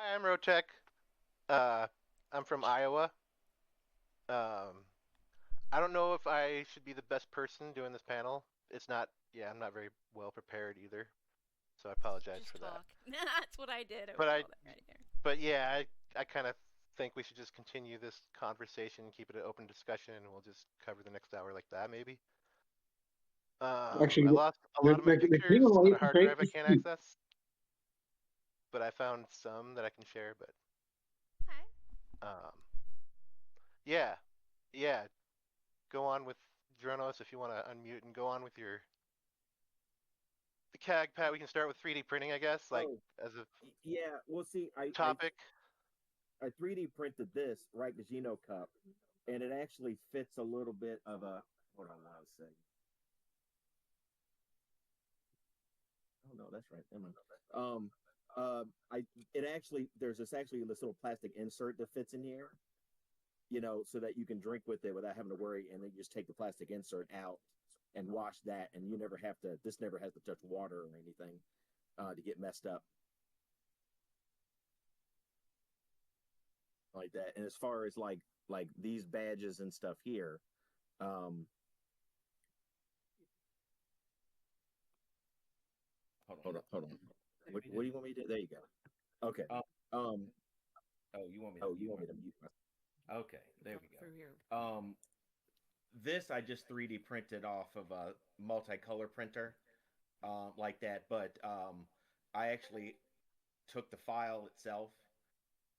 Hi, I'm roteq. Uh, I'm from Iowa. Um, I don't know if I should be the best person doing this panel. It's not. Yeah, I'm not very well prepared either, so I apologize Just for that. talk. That's what I did But over I, all that right here. but yeah, I kind of think we should just continue this conversation, keep it an open discussion, and we'll just cover the next hour like that, maybe. Actually, I lost a lot of my the cleaner pictures on way a to hard take drive I is can't cheap. access, but I found some that I can share. But Okay. um, yeah, yeah, go on with Dronos if you want to unmute and go on with your the CAG pad. We can start with 3D printing, I guess, like Oh, as a yeah. Well, see, topic. I 3D printed this right, the Geno cup, and it actually fits a little bit of a. Hold on, one second. Oh no, that's right. Never mind. I it actually there's this little plastic insert that fits in here, so that you can drink with it without having to worry, and then you just take the plastic insert out and wash that, and you never have to. This never has to touch water or anything to get messed up like that. And as far as like these badges and stuff here, um, hold on. What do you want me to do? There you go. Okay. Oh, Um. oh, you want me to Oh, you mute want my? me to mute myself? Okay, there Talk we through here. go. This I just 3D printed off of a multicolor printer, like that. But I actually took the file itself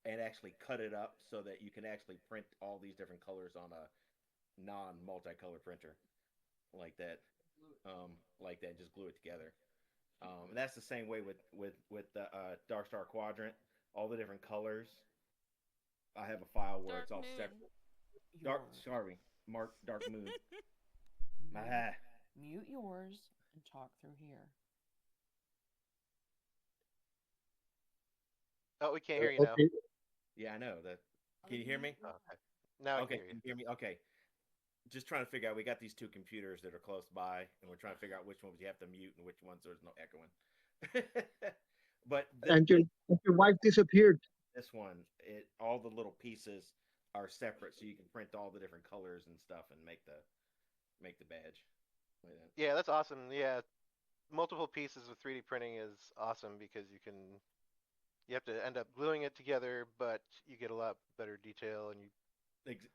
and actually cut it up so that you can actually print all these different colors on a non-multicolor printer, like that. Like that, just glue it together. And that's the same way with the Dark Star Quadrant, all the different colors. I have a file where Dark it's all Moon. separate. Dark, sorry, Mark Dark Moon. Mute, Ah, mute yours and talk through here. Oh, we can't hear you now. Okay. yeah, I know that. Can you hear me? Oh, okay, now I can Okay, hear you. can you hear me? Okay, just trying to figure out. We got these two computers that are close by, and we're trying to figure out which ones you have to mute and which ones there's no echoing. but And your wife disappeared. this one, all the little pieces are separate, so you can print all the different colors and stuff and make the badge. Like that. Yeah, that's awesome. Yeah, multiple pieces of 3D printing is awesome because you have to end up gluing it together, but you get a lot better detail and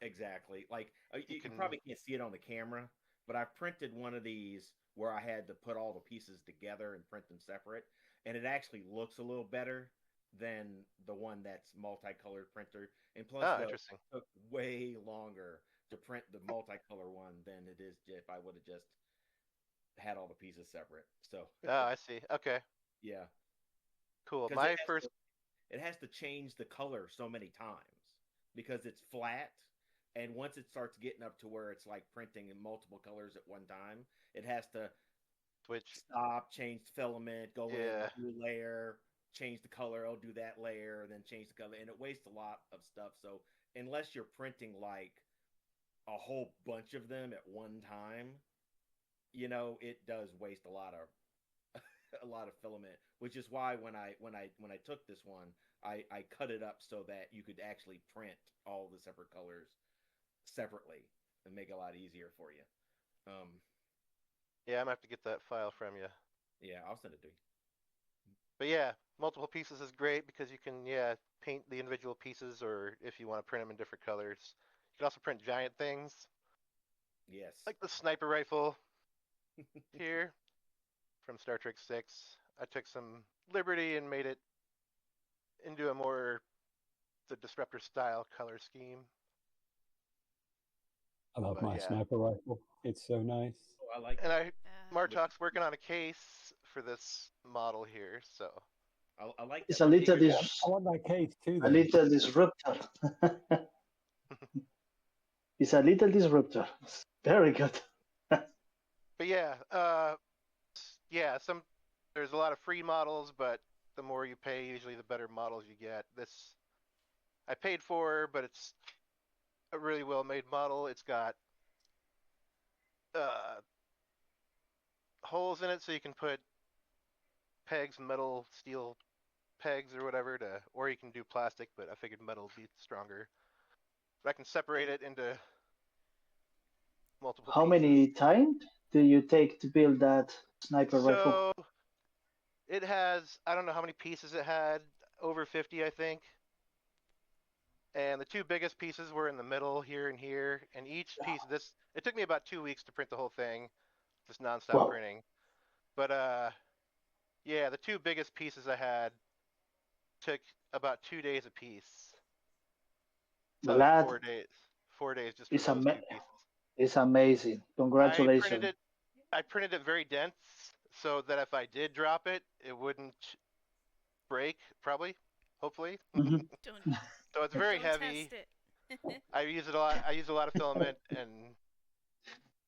Exactly. Like you you can. probably can't see it on the camera, but I printed one of these where I had to put all the pieces together and print them separate, and it actually looks a little better than the one that's multicolored printer. And plus, Oh, though, it interesting. took way longer to print the multicolor one than it is if I would have just had all the pieces separate. So Oh, I see. Okay, yeah, cool. because My first. it has to change the color so many times because it's flat. And once it starts getting up to where it's like printing in multiple colors at one time, it has to Switch. stop, change the filament, go in, Yeah. do a layer, change the color, oh, do that layer, and then change the color. And it wastes a lot of stuff. So unless you're printing like a whole bunch of them at one time, it does waste a lot of a lot of filament, which is why when I took this one, I cut it up so that you could actually print all the separate colors separately and make it a lot easier for you. Um, Yeah, I'm gonna have to get that file from you. yeah, I'll send it to you. But yeah, multiple pieces is great because you can, yeah, paint the individual pieces, or if you want to print them in different colors. You can also print giant things Yes. like the sniper rifle here from Star Trek 6. I took some liberty and made it into a more the disruptor style color scheme. I love But my yeah, sniper rifle. It's so nice. Oh, I like and that. With, Martok's working on a case for this model here, so I like It's that. a My little favorite. I want that case too, a though. little disruptor. It's a little disruptor. Very good. but yeah, yeah, there's a lot of free models, but the more you pay, usually the better models you get. This I paid for, but it's a really well made model. It's got uh, holes in it so you can put pegs, metal, steel pegs or whatever or you can do plastic, but I figured metal would be stronger. But I can separate it into multiple How pieces. many time do you take to build that sniper rifle? So it has, I don't know how many pieces it had, over 50, I think. And the two biggest pieces were in the middle here and here. And each piece of this, it took me about 2 weeks to print the whole thing, just nonstop Wow. printing. But yeah, the two biggest pieces I had took about 2 days a piece. So That 4 days. 4 days just for is those two pieces. it's amazing. I Congratulations. printed it very dense so that if I did drop it, it wouldn't break, probably, hopefully. Mhm. Don't So it's very don't heavy. test it. I use it a lot. I use a lot of filament, and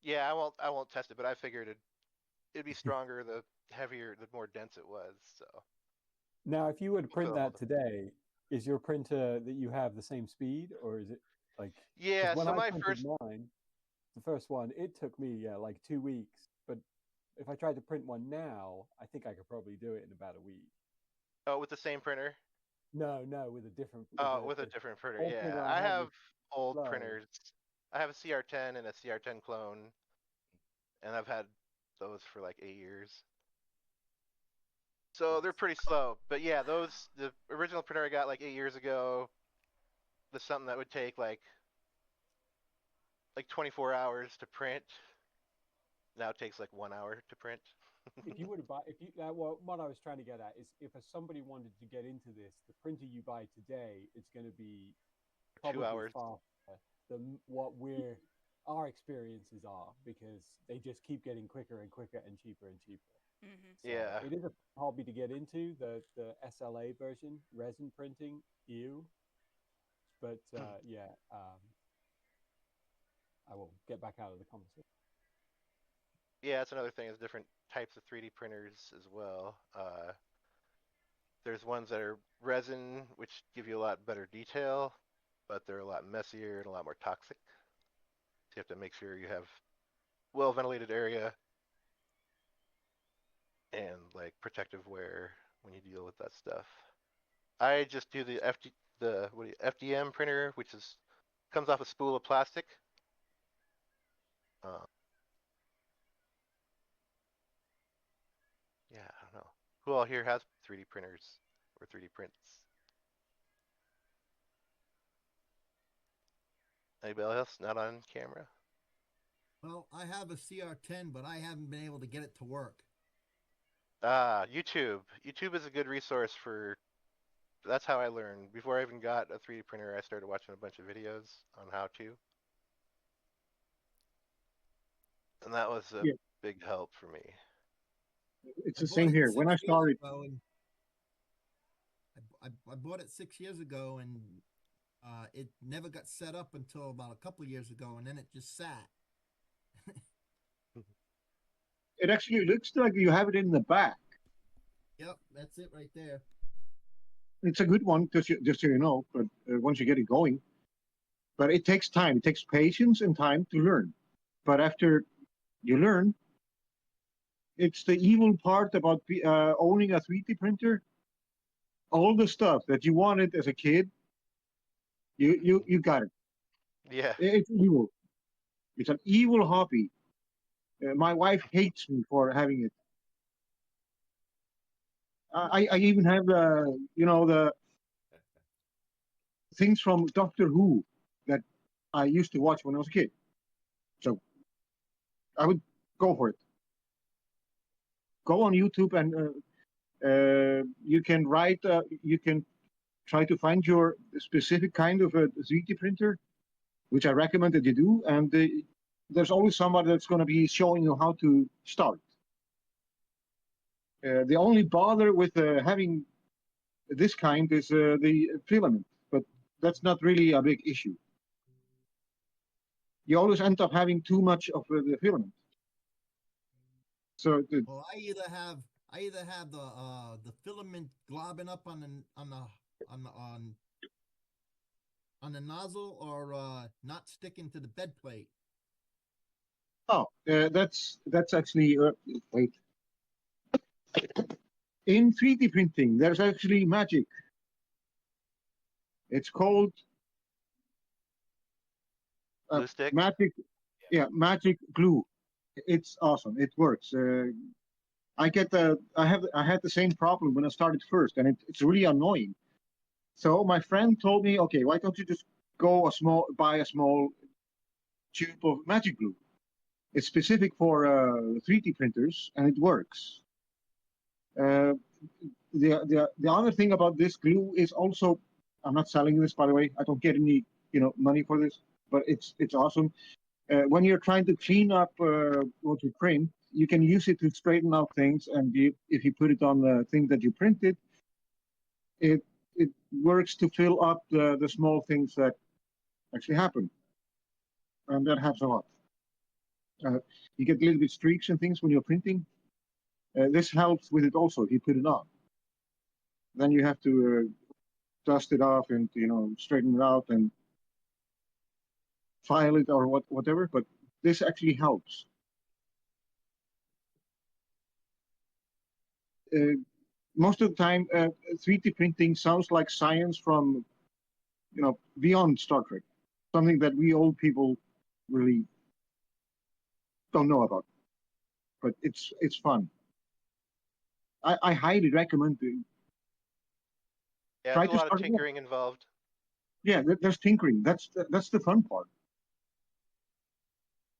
yeah, I won't test it, but I figured it'd be stronger the heavier, the more dense it was. So Now, if you were to we'll print fill all that today, is your printer that you have the same speed, or is it like? Yeah. Because when So I my printed first, mine, the first one, it took me like 2 weeks. But if I tried to print one now, I think I could probably do it in about a week. oh, with the same printer. No, with a different. Oh, with a different printer. old Yeah, printer I I had have was old slow. printers. I have a CR10 and a CR10 clone, and I've had those for like 8 years. So they're pretty slow. But yeah, the original printer I got like 8 years ago was something that would take like 24 hours to print. Now it takes like 1 hour to print. If you were to buy, if you well, what I was trying to get at is, if somebody wanted to get into this, the printer you buy today, it's going to be probably 2 hours. faster than what our experiences are, because they just keep getting quicker and quicker and cheaper and cheaper. Mm-hmm. So Yeah. it is a hobby to get into, the SLA version, resin printing, but yeah, I will get back out of the conversation. Yeah, that's another thing, is different types of 3D printers as well. There's ones that are resin, which give you a lot better detail, but they're a lot messier and a lot more toxic. So you have to make sure you have well ventilated area and like protective wear when you deal with that stuff. I just do the FDM printer, which is comes off a spool of plastic. Uh, yeah, I don't know. Who all here has 3D printers or 3D prints? Anybody else not on camera? Well, I have a CR10, but I haven't been able to get it to work. YouTube. YouTube is a good resource for. That's how I learned. Before I even got a 3D printer, I started watching a bunch of videos on how to. And that was a Yeah. big help for me. It's I the bought same it here. 6 When I years started, ago, and I bought it 6 years ago, and it never got set up until about a couple of years ago, and then it just sat. it actually looks like you have it in the back. Yep, that's it right there. It's a good one, just so you know. But once you get it going, but it takes time. It takes patience and time to learn. But after you learn, it's the evil part about owning a 3D printer. All the stuff that you wanted as a kid, you got it. Yeah. It's evil. It's an evil hobby. My wife hates me for having it. I even have the things from Doctor Who that I used to watch when I was a kid. So I would go for it. Go on YouTube and you can write. You can try to find your specific kind of a 3D printer, which I recommend that you do. And there's always somebody that's going to be showing you how to start. The only bother with having this kind is the filament, but that's not really a big issue. You always end up having too much of the filament. So Well, I either have the filament globbing up on the nozzle, or not sticking to the bed plate. that's actually wait. In 3D printing, there's actually magic. It's called Glue stick. Magic. Yeah, Magic Glue. It's awesome. It works. I had the same problem when I started first, and it's really annoying. So my friend told me, okay, why don't you just buy a small tube of magic glue? It's specific for 3D printers, and it works. Uh, the other thing about this glue is also, I'm not selling this, by the way. I don't get any money for this, but it's awesome. When you're trying to clean up what you print, you can use it to straighten out things, and if you put it on the thing that you printed, it it works to fill up the small things that actually happen, and that happens a lot. You get a little bit streaks and things when you're printing. This helps with it also if you put it on. Then you have to dust it off and straighten it out and file it or whatever. But this actually helps. Most of the time, 3D printing sounds like science from beyond Star Trek, something that we old people really don't know about. But it's fun. I highly recommend it. Yeah, Try there's a to lot of start. tinkering involved. Yeah, there's tinkering. That's the fun part.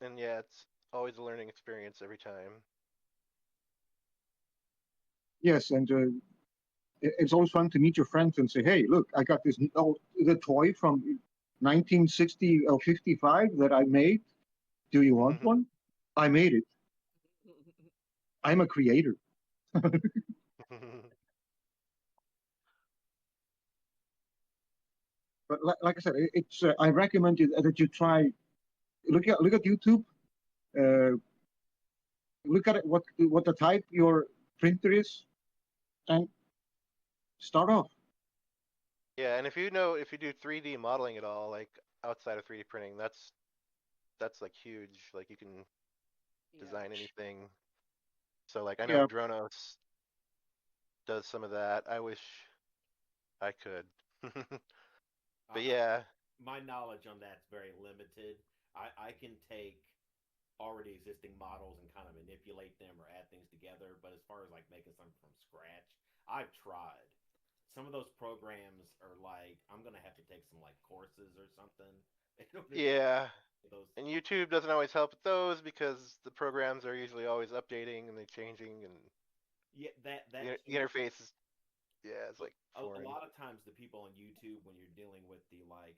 And yeah, it's always a learning experience every time. Yes, and it's always fun to meet your friends and say, "Hey, look, I got this the toy from 1960 or 55 that I made. Do you want one? I made it. I'm a creator." But like I said, it's I recommend you that you try look at YouTube. Uh, Look at it, what the type your printer is, and start off. Yeah, and if you do 3D modeling at all, like outside of 3D printing, that's like huge. Like you can design anything. So like I know Yeah, Dronos does some of that. I wish I could. But yeah, My knowledge on that's very limited. I can take already existing models and kind of manipulate them or add things together, but as far as like making something from scratch, I've tried. Some of those programs are like I'm gonna have to take some like courses or something in order to yeah. those. And YouTube doesn't always help with those because the programs are usually always updating and they changing and Yeah, that the too. interface is yeah, it's like A foreign. lot of times the people on YouTube when you're dealing with the like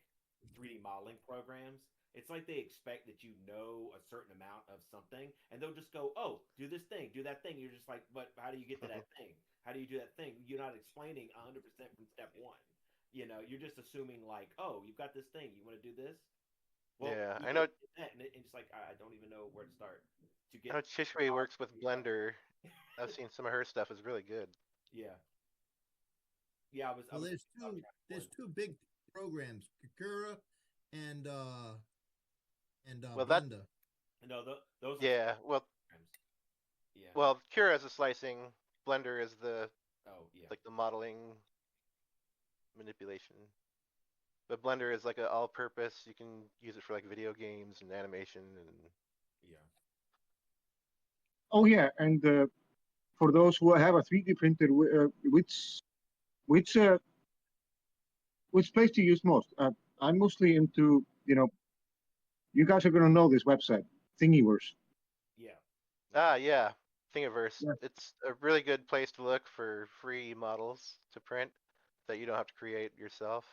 3D modeling programs, it's like they expect that you know a certain amount of something and they'll just go, "Oh, do this thing, do that thing." You're just like, "But how do you get to that thing? How do you do that thing?" You're not explaining 100% from step 1. You're just assuming like, "Oh, you've got this thing. You want to do this?" Well, Yeah, do I this know and that, and it's like I don't even know where to start to I get know the Chishway model works with to be done. Blender. I've seen some of her stuff is really good. Yeah, yeah. I Well, was thinking about trying there's one. two big programs, Kakura and Well, that Blender. No, those are yeah, programs. Yeah. Cura is the slicing, Blender is the Oh, yeah. like the modeling manipulation. But Blender is like a all-purpose. You can use it for like video games and animation and Yeah. Oh yeah, and for those who have a 3D printer, which uh, which place to use most? I'm mostly into you guys are gonna know this website, Thingiverse. Yeah. yeah, Thingiverse. Yeah. It's a really good place to look for free models to print that you don't have to create yourself.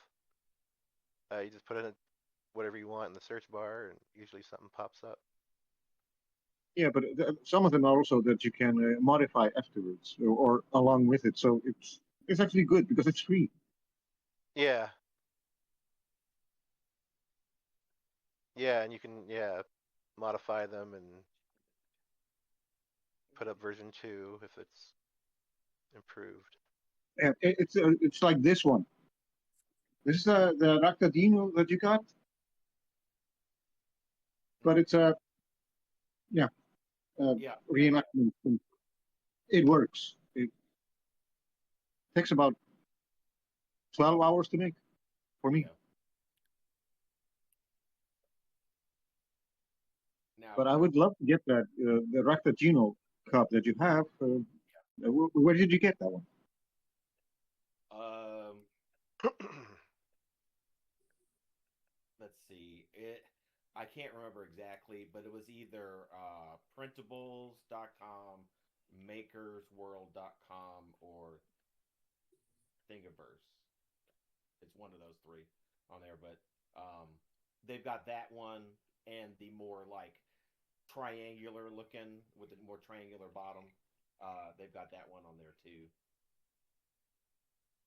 You just put in whatever you want in the search bar, and usually something pops up. Yeah, but some of them are also that you can modify afterwards or along with it. So it's actually good because it's free. Yeah, yeah, and you can modify them and put up version 2 if it's improved. And it's like this one. This is the Ractadino that you got, but it's a yeah Yeah. Yeah. reenactment. It works. It takes about 12 hours to make. for me. Yeah. Now, But I would love to get that the Rectagino cup that you have. Where did you get that one? um, let's see. I can't remember exactly, but it was either printables.com, makersworld.com, or Thingiverse. It's one of those three on there, but they've got that one and the more like triangular looking with the more triangular bottom. They've got that one on there too,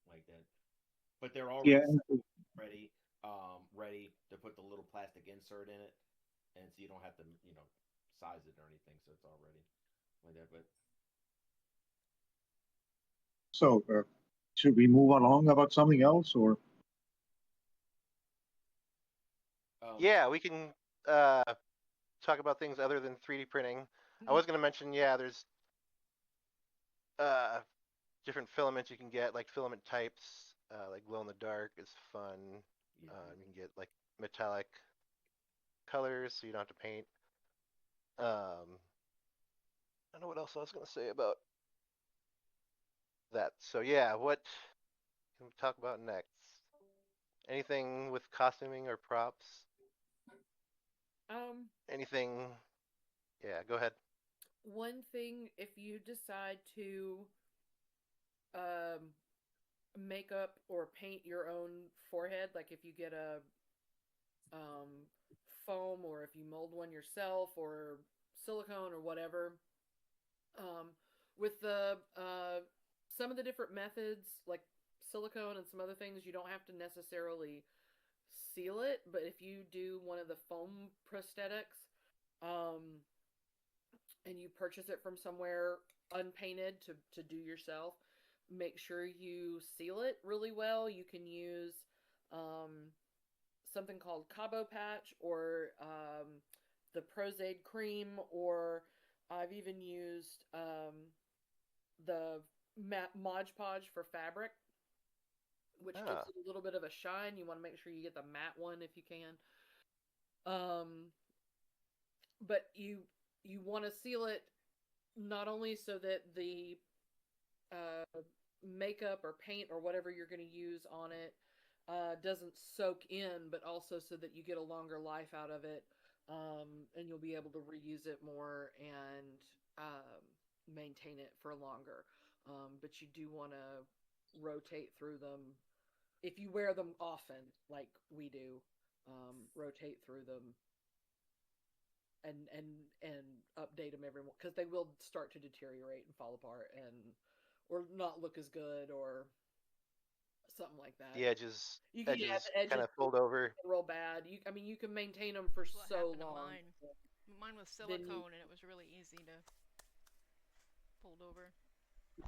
like that. But they're Yeah, already ready, ready to put the little plastic insert in it, and so you don't have to, size it or anything. So it's already like that. But so should we move along about something else, or Yeah, we can uh, talk about things other than 3D printing. I was going to mention, yeah, there's uh, different filaments you can get, like filament types, like glow in the dark is fun. yeah, You can get like metallic colors, so you don't have to paint. I don't know what else I was going to say about that. So yeah, what can we talk about next? Anything with costuming or props? Um, Anything? Yeah, go ahead. One thing, if you decide to um make up or paint your own forehead, like if you get a um foam or if you mold one yourself or silicone or whatever, um with the some of the different methods like silicone and some other things, you don't have to necessarily seal it, but if you do one of the foam prosthetics, um and you purchase it from somewhere unpainted to do yourself, make sure you seal it really well. You can use um, something called Cabo Patch or the Prozaid cream, or I've even used the Mod Podge for fabric, which gives Ah, it a little bit of a shine. You want to make sure you get the matte one if you can. But you want to seal it not only so that the makeup or paint or whatever you're going to use on it doesn't soak in, but also so that you get a longer life out of it, and you'll be able to reuse it more and maintain it for longer. But you do want to rotate through them if you wear them often, like we do. Rotate through them and update them every because they will start to deteriorate and fall apart and or not look as good or something like that. the edges You can, yeah, edges the kind edges of fold over. real bad. I mean, you can maintain them for That's what so happened to long. mine. Mine was Then you, silicone and it was really easy to fold over.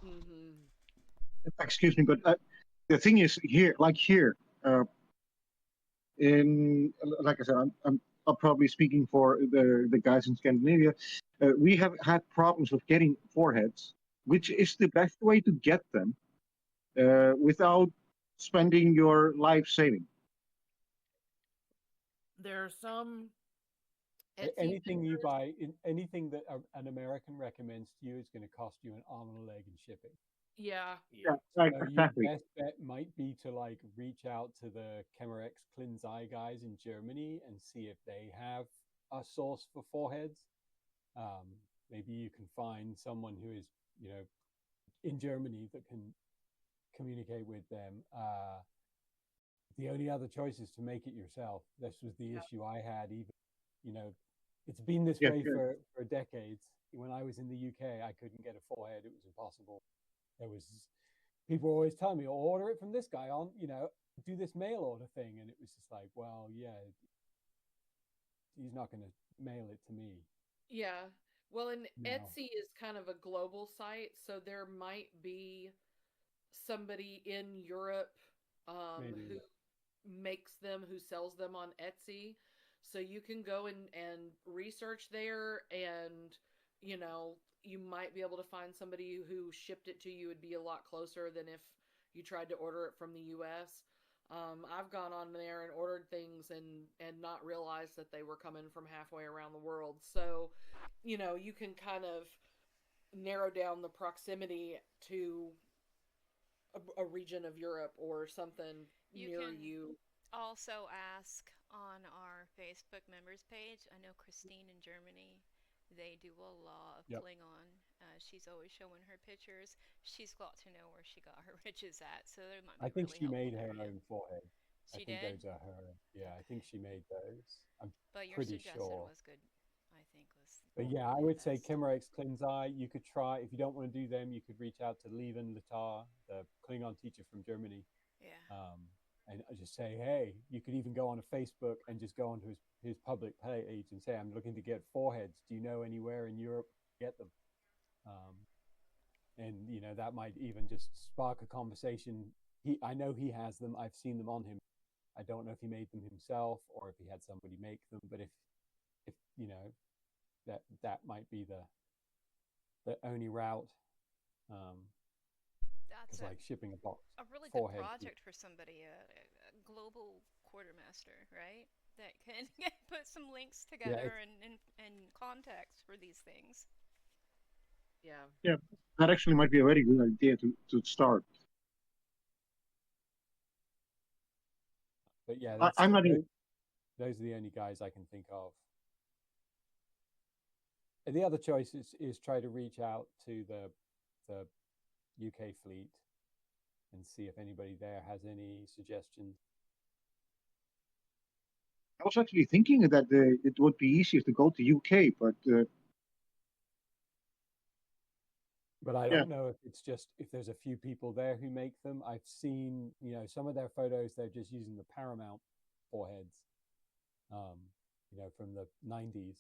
mm-hmm. excuse me, but the thing is here, like here, in like I said, I'm probably speaking for the guys in Scandinavia. We have had problems with getting foreheads, which is the best way to get them without spending your life saving. There are some Etsy Anything you vendors. buy, anything that an American recommends to you is going to cost you an arm and a leg in shipping. Yeah, Yeah, yeah, right, So your exactly. best bet might be to like reach out to the Chemerex Clean's Eye guys in Germany and see if they have a source for foreheads. Um, Maybe you can find someone who is, in Germany that can communicate with them. The only other choice is to make it yourself. This was the yeah, issue I had. Even, you know, it's been this Yeah, way yeah. for decades. When I was in the UK, I couldn't get a forehead; it was impossible. There was people were always telling me, oh, order it from this guy on, do this mail order thing, and it was just like, well, yeah, he's not going to mail it to me. yeah. Well, and No, Etsy is kind of a global site, so there might be somebody in Europe maybe. who makes them, who sells them on Etsy. So you can go and research there, and you might be able to find somebody who shipped it to you would be a lot closer than if you tried to order it from the US. I've gone on there and ordered things and not realized that they were coming from halfway around the world. So, you can kind of narrow down the proximity to a region of Europe or something You near can you. also ask on our Facebook members page. I know Christine in Germany, they do a lot of Yep. Klingon. She's always showing her pictures. She's got to know where she got her ridges at, so it might be I think really she helpful made for her you. own forehead. I She think did, those are her. Yeah, I think she made those. I'm but your pretty suggestion sure. was good. I think was But yeah, I probably would the say best. Chemerex Klinzai, you could try. If you don't want to do them, you could reach out to Lieven Latar, the Klingon teacher from Germany, Yeah. and just say, hey, you could even go on a Facebook and just go onto his public page and say, I'm looking to get foreheads. Do you know anywhere in Europe to get them? And that might even just spark a conversation. I know he has them. I've seen them on him. I don't know if he made them himself or if he had somebody make them. But if that might be the only route. That's Because like shipping a box a really good forehead. project for somebody, a global quartermaster, right? That can put some links Yeah, together and context for these things. Yeah. Yeah, that actually might be a very good idea to start. but yeah, I'm not even. those are the only guys I can think of. And the other choice is try to reach out to the UK fleet and see if anybody there has any suggestions. I was actually thinking that it would be easier to go to UK, but But I yeah, don't know if it's just if there's a few people there who make them. I've seen, some of their photos, they're just using the Paramount foreheads, um, from the 90s.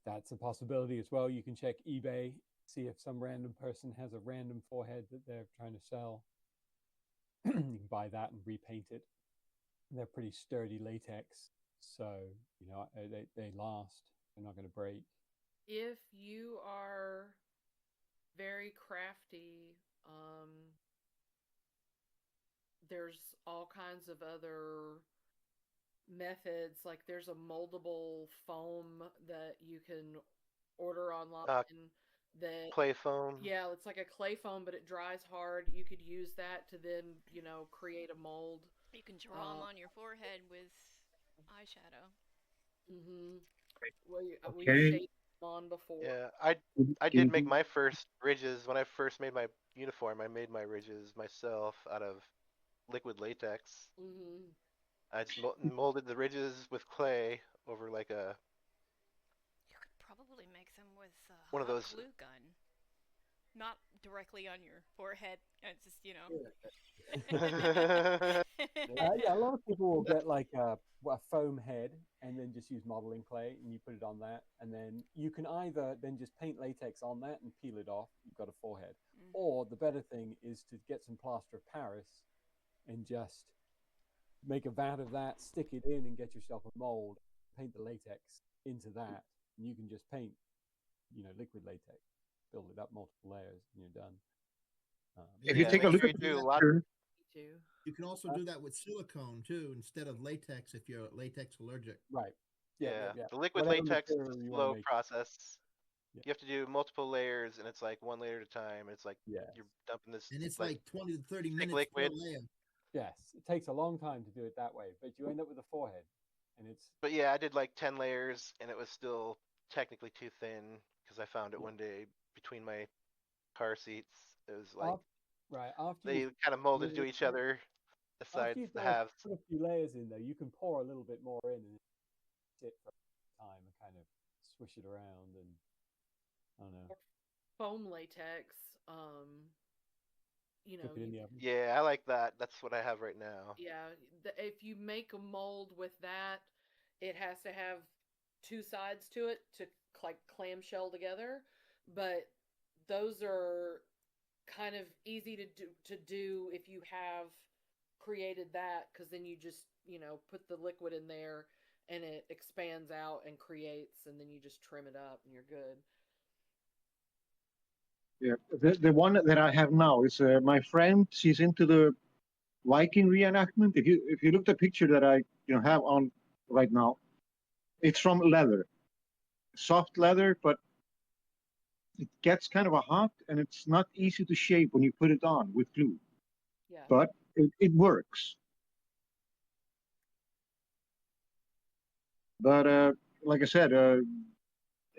That's a possibility as well. You can check eBay, see if some random person has a random forehead that they're trying to sell. You can buy that and repaint it. They're pretty sturdy latex, so they last. They're not going to break. If you are very crafty, there's all kinds of other methods. Like there's a moldable foam that you can order online that, Clay foam. yeah, it's like a clay foam, but it dries hard. You could use that to then, create a mold. You can draw them on your forehead with eyeshadow. Mm-hmm. We've okay. shaped them on before. Yeah, I did make my first ridges when I first made my uniform. I made my ridges myself out of liquid latex. Mm-hmm. I just molded the ridges with clay over like You could probably make them with a one of hot those. glue gun, not directly on your forehead. It's just Yeah, a lot of people will get like a foam head and then just use modeling clay and you put it on that. And then you can either then just paint latex on that and peel it off. You've got a forehead. Or the better thing is to get some plaster of Paris and just make a vat of that, stick it in and get yourself a mold, paint the latex into that. And you can just paint, liquid latex, build it up multiple layers and you're done. If Yeah, you take a make look sure at you the do a lot. picture, You can also do that with silicone too, instead of latex if you're latex allergic. Right. Yeah, Yeah. the liquid Whatever latex is material a you want to slow make. process. Yeah. You have to do multiple layers, and it's like one layer at a time. It's like Yes. you're dumping this And it's like like 20 to 30 thick minutes per liquid. layer. Yes, it takes a long time to do it that way, but you end up with a forehead, and it's But yeah, I did like 10 layers, and it was still technically too thin because I found it one day between my car seats. It was like right after they you kind of molded to each other, the after sides, you've the got halves. put a few layers in there, you can pour a little bit more in and sit for time and kind of swish it around and I don't know. Foam latex, Cook it in the oven. Yeah, I like that. That's what I have right now. yeah, if you make a mold with that, it has to have two sides to it to like clamshell together. But those are kind of easy to do if you have created that, because then you just put the liquid in there and it expands out and creates, and then you just trim it up and you're good. yeah, the one that I have now is my friend. She's into the Viking reenactment. If you look at the picture that I have on right now, it's from leather, soft leather, but it gets kind of a hot, and it's not easy to shape when you put it on with glue. Yeah. But it works. But like I said,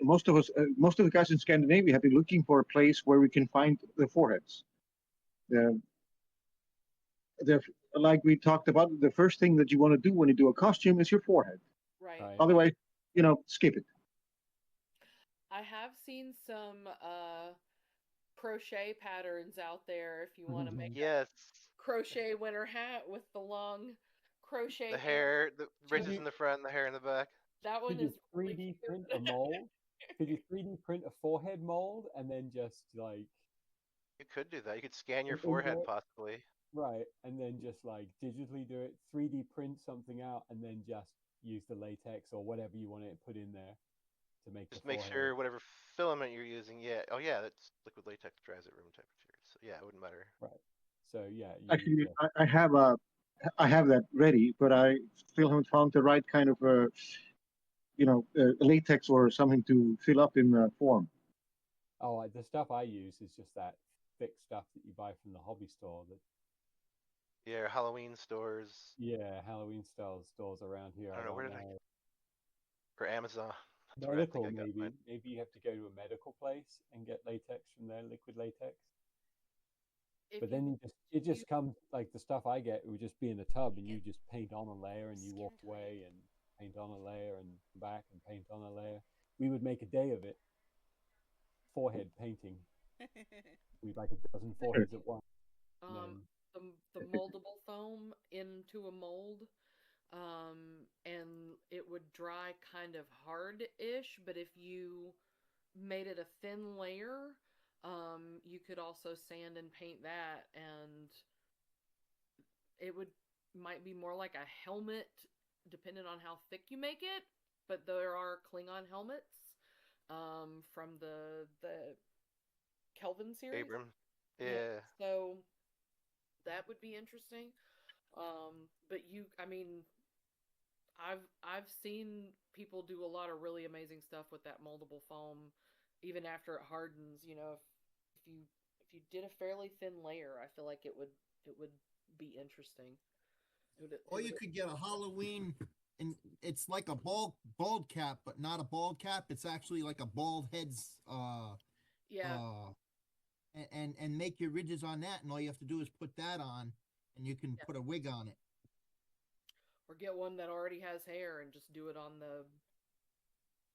most of the guys in Scandinavia have been looking for a place where we can find the foreheads. The, the like we talked about, the first thing that you want to do when you do a costume is your forehead. Right. Right. Otherwise, skip it. I have seen some crochet patterns out there if you want to make Yes, a crochet winter hat with the long crochet the handle. hair, the Could ridges in the front, and the hair in the back. That one Could you is 3D really print cute. a mold? Could you 3D print a forehead mold and then just like You could do that. You could scan your and forehead do it? possibly. Right, and then just like digitally do it, 3D print something out, and then just use the latex or whatever you want to put in there to make the Just make forehead. sure whatever filament you're using. Yeah. Oh yeah, that's liquid latex dries at room temperature. So yeah, it wouldn't matter. Right. So yeah, you Actually, just I have that ready, but I still haven't found the right kind of latex or something to fill up in form. the stuff I use is just that thick stuff that you buy from the hobby store. That Yeah, Halloween stores. Halloween style stores around here. I I don't know where don't did I know. or Amazon. That's where I think Medical I got maybe. mine. Maybe you have to go to a medical place and get latex from there, liquid latex. If But you then it you just comes like the stuff I get. It would just be in a tub, and Yeah. you just paint on a layer, and you walk Skin tight. away and paint on a layer, and come back and paint on a layer. We would make a day of it. Forehead painting. We'd like a dozen foreheads at once. And um then the moldable foam into a mold, and it would dry kind of hard-ish, but if you made it a thin layer, you could also sand and paint that, and it would might be more like a helmet depending on how thick you make it, but there are Klingon helmets from the Kelvin series. Abram. Yeah, Yeah. so that would be interesting. But I mean, I've seen people do a lot of really amazing stuff with that moldable foam, even after it hardens. If you did a fairly thin layer, I feel like it would be interesting. Or you could get a Halloween, and it's like a bald cap, but not a bald cap. It's actually like a bald head's Yeah, and make your ridges on that, and all you have to do is put that on, and you can yeah. put a wig on it. Or get one that already has hair and just do it on the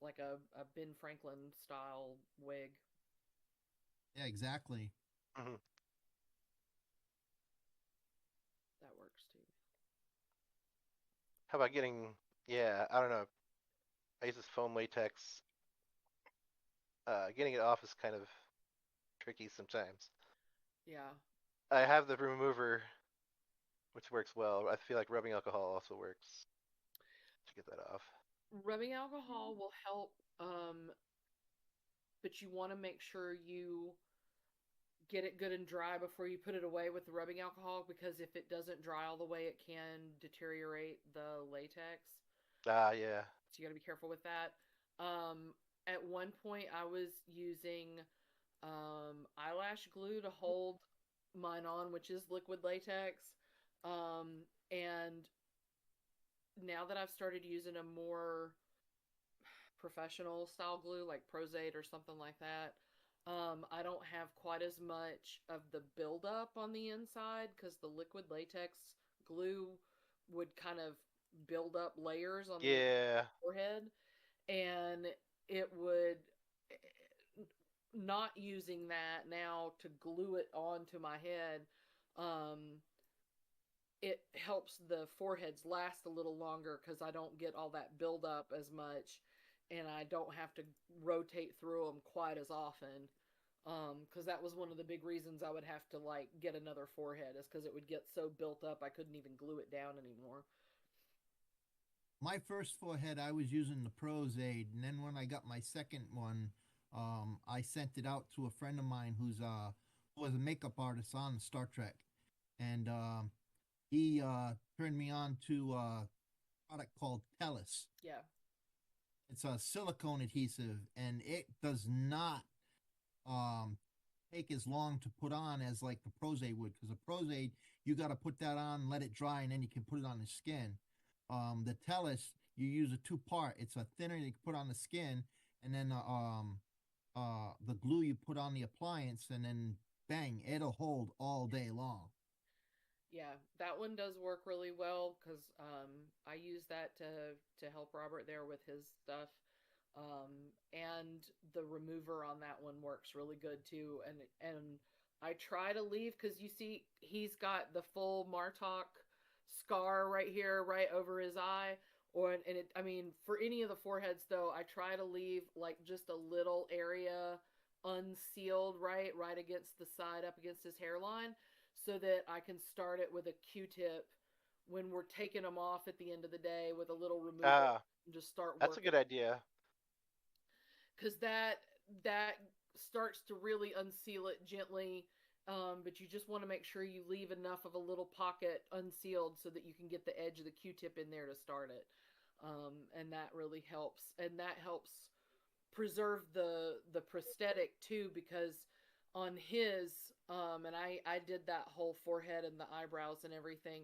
like a Ben Franklin style wig. Yeah, exactly. Mhm. That works too. How about getting? Yeah, I don't know. I use this foam latex. Getting it off is kind of tricky sometimes. Yeah. I have the remover, which works well. I feel like rubbing alcohol also works to get that off. Rubbing alcohol will help, but you want to make sure you get it good and dry before you put it away with the rubbing alcohol, because if it doesn't dry all the way, it can deteriorate the latex. Ah, yeah. So you got to be careful with that. At one point, I was using eyelash glue to hold mine on, which is liquid latex. And now that I've started using a more professional style glue like Prozade or something like that, I don't have quite as much of the buildup on the inside, because the liquid latex glue would kind of build up layers on the Yeah. forehead, and it would not using that now to glue it onto my head. It helps the foreheads last a little longer because I don't get all that buildup as much, and I don't have to rotate through them quite as often. Because that was one of the big reasons I would have to like get another forehead, is because it would get so built up I couldn't even glue it down anymore. My first forehead, I was using the Prozade, and then when I got my second one, I sent it out to a friend of mine who was a makeup artist on Star Trek, and he turned me on to a product called Telus. Yeah. It's a silicone adhesive, and it does not um, take as long to put on as like the Prozaid would, because the Prozaid you got to put that on, let it dry, and then you can put it on the skin. The Telus, you use a two-part. It's a thinner you put on the skin, and then the glue you put on the appliance, and then bang, it'll hold all day long. Yeah, that one does work really well because I use that to help Robert there with his stuff, and the remover on that one works really good too. And I try to leave because you see he's got the full Martok scar right here, right over his eye. I mean, for any of the foreheads though, I try to leave like just a little area unsealed, right against the side, up against his hairline, so that I can start it with a Q-tip when we're taking them off at the end of the day with a little remover Ah, and just start that's a working. good idea. Because that starts to really unseal it gently, but you just want to make sure you leave enough of a little pocket unsealed so that you can get the edge of the Q-tip in there to start it, and that really helps, and that helps preserve the prosthetic too, because on his and I did that whole forehead and the eyebrows and everything.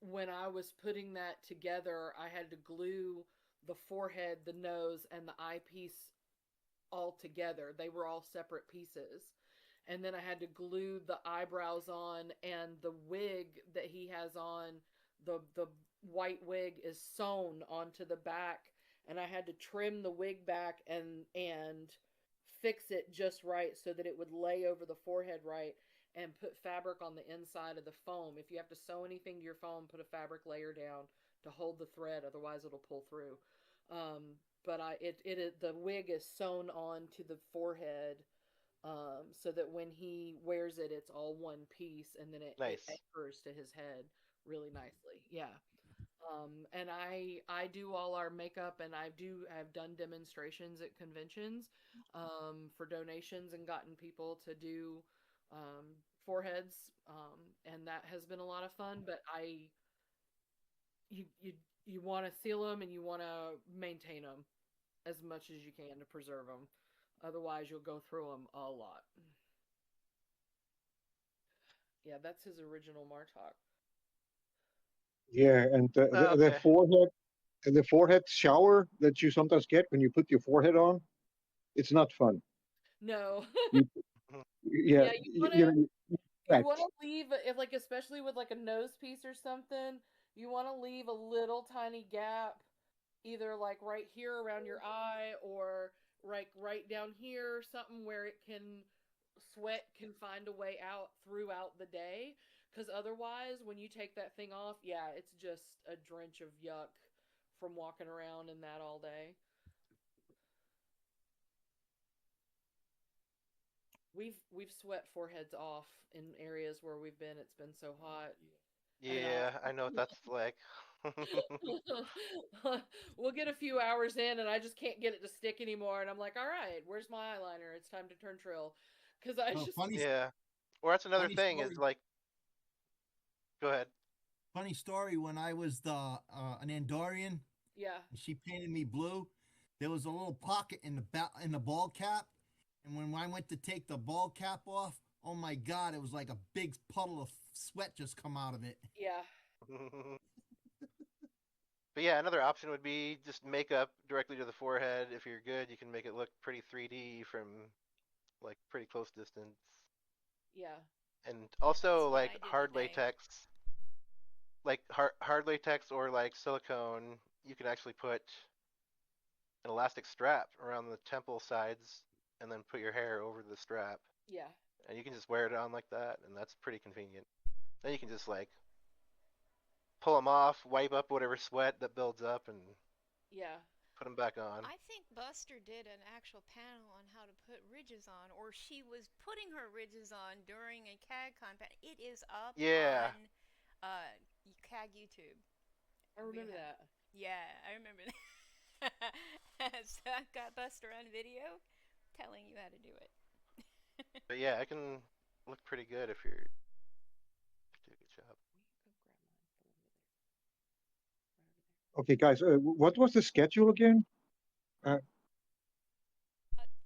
When I was putting that together, I had to glue the forehead, the nose, and the eyepiece all together. They were all separate pieces. And then I had to glue the eyebrows on, and the wig that he has on, the white wig is sewn onto the back, and I had to trim the wig back and fix it just right so that it would lay over the forehead right, and put fabric on the inside of the foam. If you have to sew anything to your foam, put a fabric layer down to hold the thread, otherwise it'll pull through. But the wig is sewn on to the forehead, so that when he wears it, it's all one piece, and then it Nice. anchors to his head really nicely. Yeah. And I do all our makeup, and I've done demonstrations at conventions, for donations, and gotten people to do foreheads, and that has been a lot of fun. But you you you want to seal them, and you want to maintain them as much as you can to preserve them. Otherwise, you'll go through them a lot. Yeah, that's his original Martok. Yeah, and the Okay. forehead and the forehead shower that you sometimes get when you put your forehead on, it's not fun. No. You, Mhm. yeah, Yeah, you know, you wet. want to leave, if like, especially with like a nose piece or something, you want to leave a little tiny gap, either like right here around your eye, or right down here, something where sweat can find a way out throughout the day. Because otherwise, when you take that thing off, yeah, it's just a drench of yuck from walking around in that all day. We've sweat foreheads off in areas where we've been. It's been so hot. And Yeah, I know what that's like. we'll get a few hours in, and I just can't get it to stick anymore. And I'm like, all right, where's my eyeliner? It's time to turn trill. Because I Oh, just, Yeah. Or that's another funny thing is story. like, go ahead. Funny story. When I was an Andorian, yeah, and she painted me blue, there was a little pocket in the ball cap, and when I went to take the ball cap off, oh my god, it was like a big puddle of sweat just come out of it. yeah, But yeah, another option would be just makeup directly to the forehead. If you're good, you can make it look pretty 3D from like pretty close distance. yeah, And That's also what like I did hard today. latex, like hard latex or like silicone, you can actually put an elastic strap around the temple sides and then put your hair over the strap. yeah, And you can just wear it on like that, and that's pretty convenient. Then you can just like pull them off, wipe up whatever sweat that builds up, and yeah, put them back on. I think Buster did an actual panel on how to put ridges on, or she was putting her ridges on during a CAG panel. It is up Yeah. on uh, CAG YouTube. I We remember have, that. yeah, I remember that. So I got Buster on video telling you how to do it. But yeah, I can look pretty good if you're do a good job. Okay, guys, what was the schedule again? At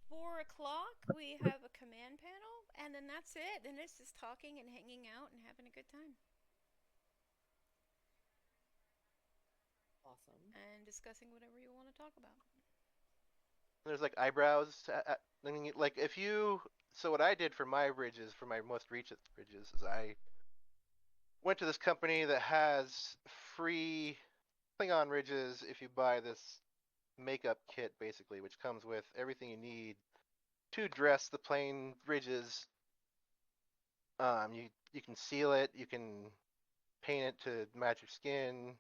4 o'clock, we have a command panel, and then that's it. Then it's just talking and hanging out and having a good time Awesome. and discussing whatever you want to talk about. There's like eyebrows. I mean, like if you. So what I did for my ridges, for my most recent ridges, is I went to this company that has free Klingon ridges if you buy this makeup kit, basically, which comes with everything you need to dress the plain ridges. You can seal it, you can paint it to match your skin.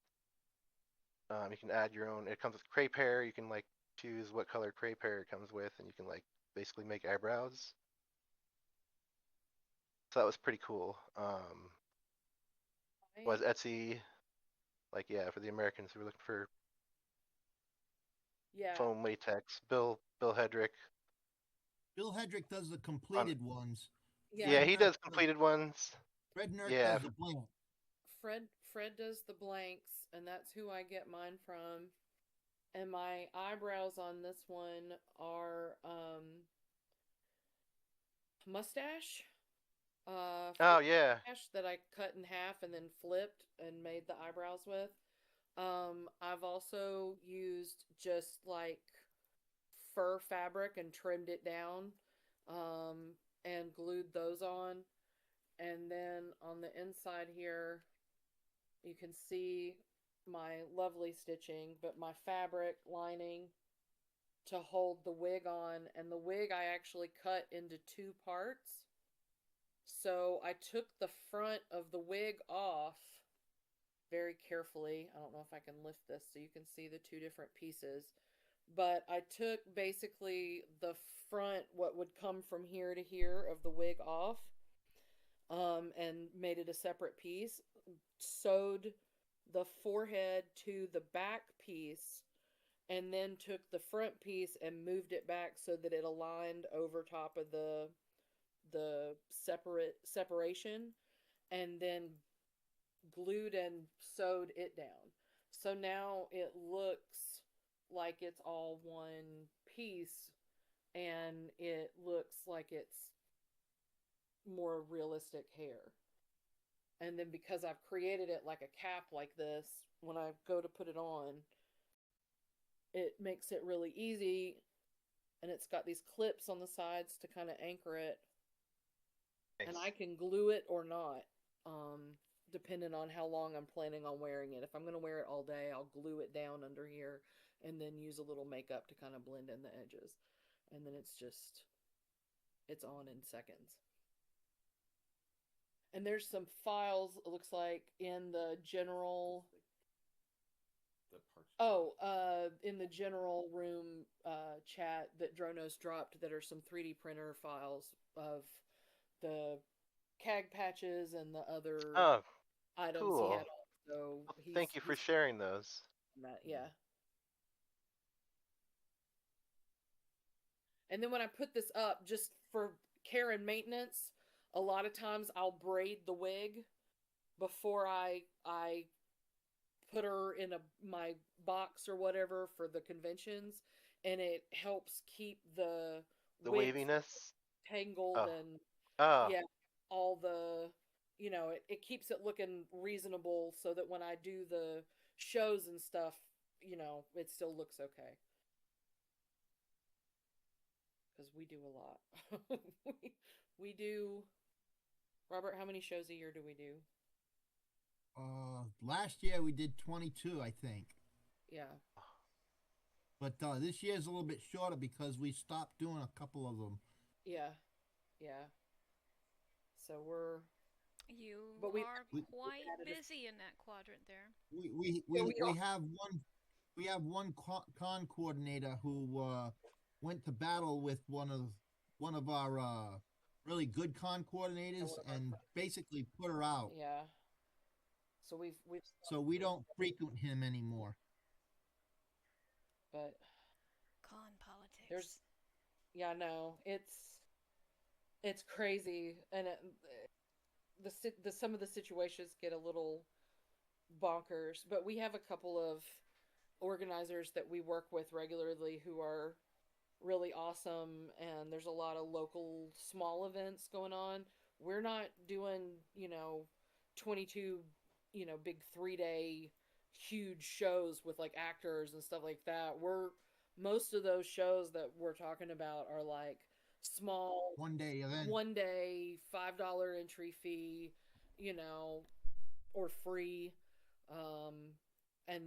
You can add your own. It comes with crepe hair. You can like choose what color crepe hair it comes with, and you can like basically make eyebrows. So that was pretty cool. Was Etsy like yeah for the Americans who were looking for Yeah. foam latex? Bill Hedrick. Bill Hedrick does the On, completed ones. yeah, Yeah. he does completed ones. Fred Nurk Yeah, does the blank. Fred does the blanks, and that's who I get mine from. And my eyebrows on this one are mustache. oh Fake yeah. mustache that I cut in half and then flipped and made the eyebrows with. I've also used just like fur fabric and trimmed it down, and glued those on. And then on the inside here, you can see my lovely stitching, but my fabric lining to hold the wig on. And the wig I actually cut into two parts. So I took the front of the wig off very carefully. I don't know if I can lift this so you can see the two different pieces. But I took basically the front, what would come from here to here of the wig off, and made it a separate piece. Sewed the forehead to the back piece, and then took the front piece and moved it back so that it aligned over top of the separation, and then glued and sewed it down. So now it looks like it's all one piece, and it looks like it's more realistic hair. And then because I've created it like a cap like this, when I go to put it on, it makes it really easy. And it's got these clips on the sides to kind of anchor it. Nice. And I can glue it or not, depending on how long I'm planning on wearing it. If I'm going to wear it all day, I'll glue it down under here and then use a little makeup to kind of blend in the edges. And then it's on in seconds. And there's some files, it looks like, in the general. In the general room chat that Dronos dropped, that are some 3D printer files of the CAG patches and the other Oh, items he cool. had on. So Thank you for sharing those. that, yeah. And then when I put this up, just for care and maintenance, a lot of times I'll braid the wig before I put her in my box or whatever for the conventions, and it helps keep the wig waviness tangled and oh yeah, all the it keeps it looking reasonable so that when I do the shows and stuff, it still looks okay. Because we do a lot. we do. Robert, how many shows a year do we do? Last year we did 22, I think. Yeah. But this year's a little bit shorter because we stopped doing a couple of them. Yeah. Yeah. So You but are quite busy in that quadrant there. We have one con coordinator who went to battle with one of our really good con coordinators and basically put her out. Yeah. So so we don't frequent him anymore. But con politics. Yeah, no, it's crazy, and some of the situations get a little bonkers. But we have a couple of organizers that we work with regularly who are really awesome, and there's a lot of local small events going on. We're not doing, 22, big 3-day huge shows with like actors and stuff like that. We're Most of those shows that we're talking about are like small 1 day event. 1 day $5 entry fee, you know, or free. Um, and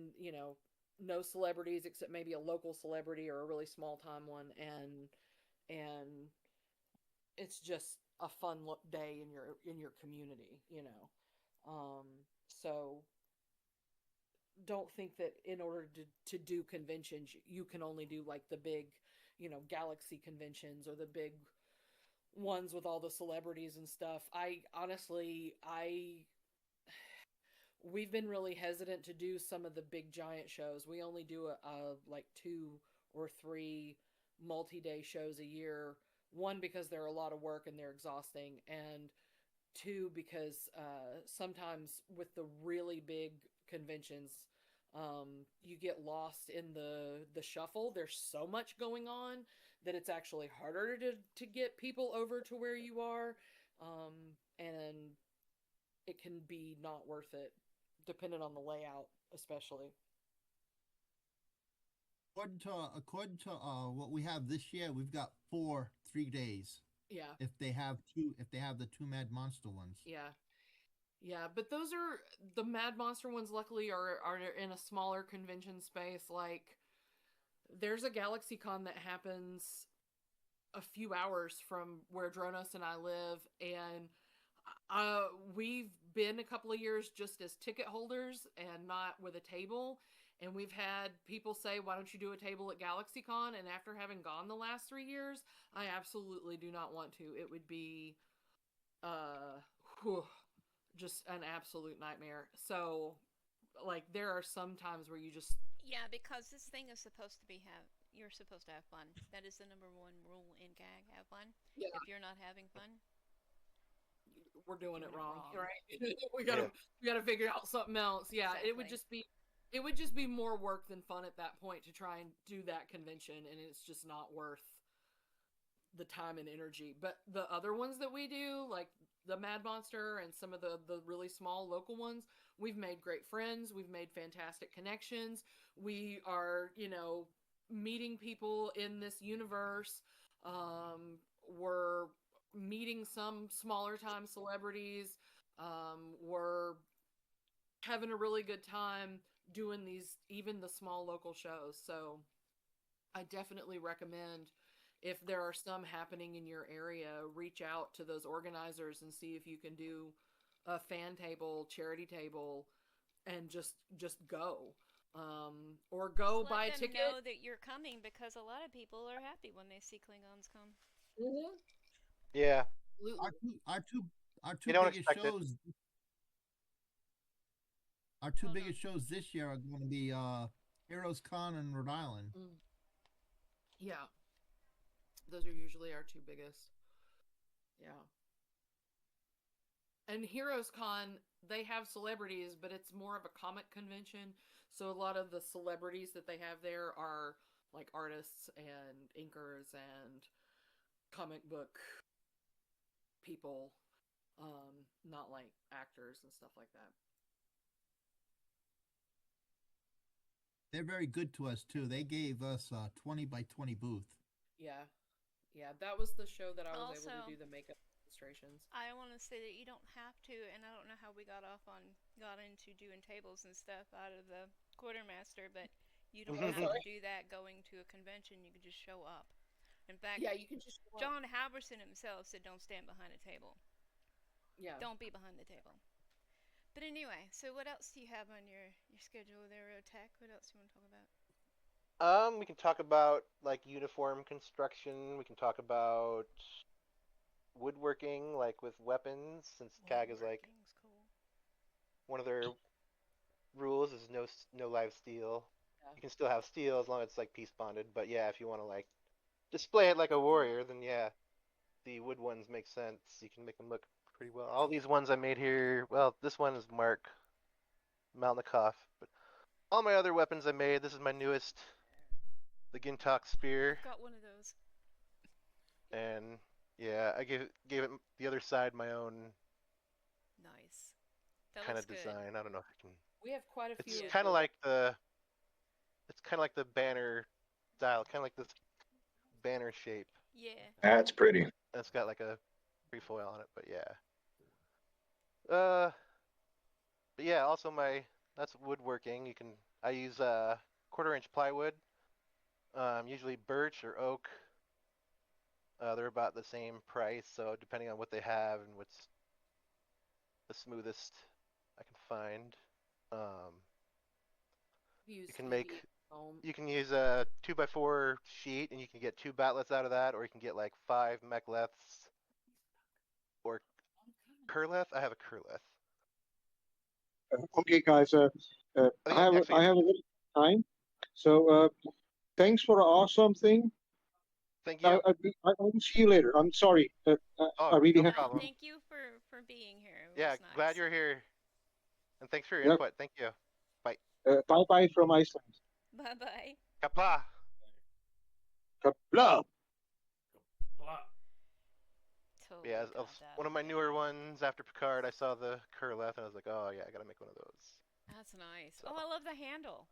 no celebrities except maybe a local celebrity or a really small time one, and it's just a fun day in your community. Um, so don't think that in order to do conventions you can only do like the big, galaxy conventions or the big ones with all the celebrities and stuff. I honestly, I we've been really hesitant to do some of the big giant shows. We only do like 2 or 3 multi-day shows a year. One, because they're a lot of work and they're exhausting, and two, because sometimes with the really big conventions, you get lost in the shuffle. There's so much going on that it's actually harder to get people over to where you are, and it can be not worth it, depending on the layout, especially. According to what we have this year, we've got 3 days. Yeah, If they have the two Mad Monster ones. yeah, yeah. But those are the Mad Monster ones. Luckily, are in a smaller convention space. Like, there's a GalaxyCon that happens a few hours from where Dronos and I live, and we've been a couple of years just as ticket holders and not with a table. And we've had people say, "Why don't you do a table at GalaxyCon?" And after having gone the last 3 years, I absolutely do not want to. It would be, uh, whew, just an absolute nightmare. So, like, there are some times where you just, Yeah, because this thing is supposed to be have you're supposed to have fun. That is the number one rule in gag. Have fun. yeah, If you're not having fun, we're doing it doing it wrong, wrong. right? we gotta figure out something else. Yeah, Exactly. it would just be more work than fun at that point to try and do that convention, and it's just not worth the time and energy. But the other ones that we do, like the Mad Monster and some of the really small local ones, we've made great friends. We've made fantastic connections. We are, meeting people in this universe. We're meeting some smaller time celebrities. We're having a really good time doing these, even the small local shows. So I definitely recommend, if there are some happening in your area, reach out to those organizers and see if you can do a fan table, charity table, and just go. Or go Just buy let a them ticket. know that you're coming, because a lot of people are happy when they see Klingons come. Mm-hmm. Yeah, Our Absolutely. two our two our you two don't biggest expect it. shows our two Hold on. biggest shows this year are going to be Heroes Con and Rhode Island. Mm. Yeah, those are usually our two biggest. Yeah. And Heroes Con, they have celebrities, but it's more of a comic convention. So a lot of the celebrities that they have there are like artists and inkers and comic book people, not like actors and stuff like that. They're very good to us too. They gave us a 20 by 20 booth. Yeah, yeah, that was the show that I was able to Also, do the makeup demonstrations. I want to say that you don't have to, and I don't know how we got into doing tables and stuff out of the quartermaster, but you don't Oh, have to sorry. do that going to a convention. You can just show up. In fact, Yeah, you can just show up. John Halverson himself said, "Don't stand behind a table. Yeah. Don't be behind the table." But anyway, so what else do you have on your schedule there, roteq? What else do you want to talk about? We can talk about like uniform construction. We can talk about woodworking, like with weapons, since CAG is like Woodworking's cool. one of their rules is no live steel. Yeah. You can still have steel as long as it's like piece bonded. But yeah, if you want to like display it like a warrior, then yeah, the wood ones make sense. You can make them look pretty well. All these ones I made here, well, this one is Mark Malnikoff, but all my other weapons I made. This is my newest, the Gintok spear, I've got one of those. and yeah, I gave it the other side my own Nice. That kind looks of good. design. I don't know if I can. We have quite a few. It's Yeah. kind of like the. It's kind of like the banner style, kind of like this banner shape. Yeah. That's pretty. And it's got like a trefoil on it, but yeah. But yeah, also that's woodworking. I use 1/4 inch plywood. Usually birch or oak. They're about the same price, so depending on what they have and what's the smoothest I can find. Use You can make foam. you can use a 2x4 sheet and you can get 2 batlets out of that, or you can get like 5 mechleths or curleth. I have a curleth. Okay, guys. Oh yeah, actually, I have a little time, so thanks for the awesome thing. thank you. I will see you later. I'm sorry. Oh, I really no have. problem. Thank you for being here. It Yeah, was nice. glad you're here, and thanks for your Yep. input. Thank you. Bye. Bye bye from Iceland. Bye bye. Kapla. Kapla. Totally Yeah, got that. one of my newer ones after Picard. I saw the curleth and I was like, oh yeah, I gotta make one of those. That's nice. So. Oh, I love the handle.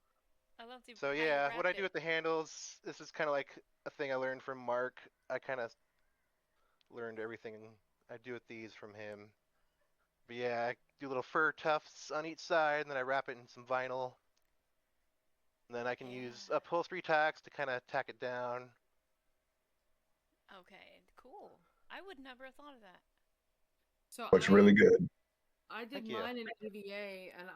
I love the. So how you yeah, wrap what I do it. with the handles, this is kind of like a thing I learned from Mark. I kind of learned everything I do with these from him. But yeah, I do little fur tufts on each side, and then I wrap it in some vinyl. And then I can use Yeah. upholstery tacks to kind of tack it down. Okay, cool. I would never have thought of that. So Looks really good. I did Thank you. mine in EVA, and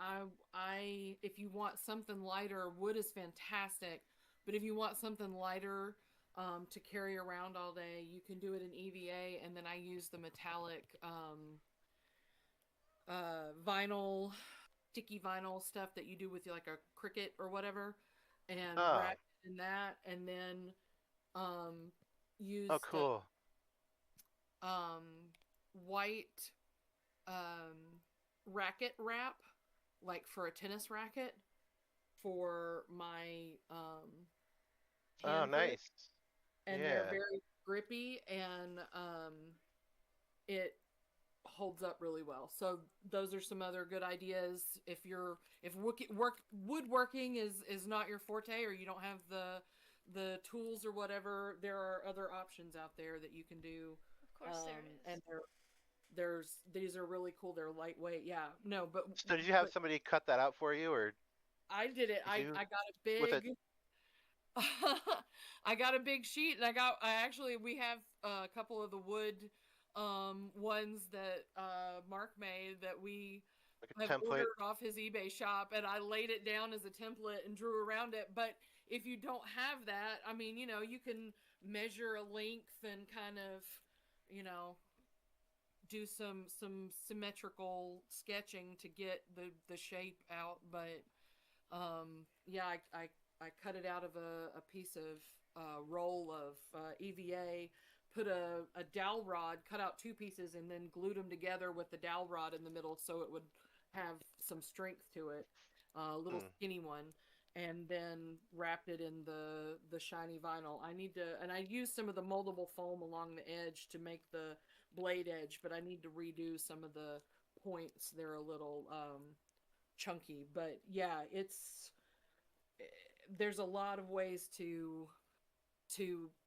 if you want something lighter, wood is fantastic. But if you want something lighter to carry around all day, you can do it in EVA, and then I use the metallic vinyl, sticky vinyl stuff that you do with like a Cricut or whatever, and Oh. wrap it in that, and then use Oh, cool. the white racket wrap, like for a tennis racket, for my Oh, hand grip, nice. and Yeah. they're very grippy, and it holds up really well. So those are some other good ideas if woodworking is not your forte, or you don't have the tools or whatever. There are other options out there that you can do. Of course there is. And these are really cool. They're lightweight. Yeah. No, but So did you have somebody cut that out for you, or I did it. I got a big with it? I got a big sheet, and we have a couple of the wood ones that Mark made that we Like a have template? ordered off his eBay shop, and I laid it down as a template and drew around it. But if you don't have that, I mean, you can measure a length and kind of, do some symmetrical sketching to get the shape out. But yeah, I cut it out of a piece of roll of EVA, put a dowel rod, cut out 2 pieces, and then glued them together with the dowel rod in the middle so it would have some strength to it, a little skinny one, and then wrapped it in the shiny vinyl. And I used some of the moldable foam along the edge to make the blade edge, but I need to redo some of the points. They're a little chunky, but yeah, there's a lot of ways to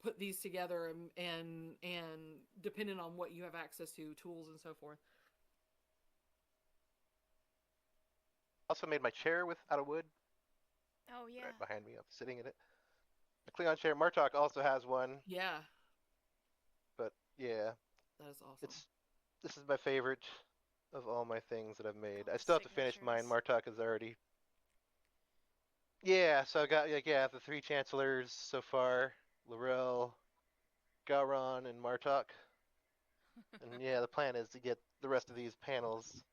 put these together, and depending on what you have access to, tools and so forth. Also made my chair out of wood. Oh yeah. Right behind me, I'm sitting in it. The Klingon chair. Martok also has one. Yeah. But yeah, That is awesome. This is my favorite of all my things that I've made. All I still have to finish mine. Martok is already. Yeah, so I got the 3 chancellors so far: Laurel, Gowron, and Martok. And yeah, the plan is to get the rest of these panels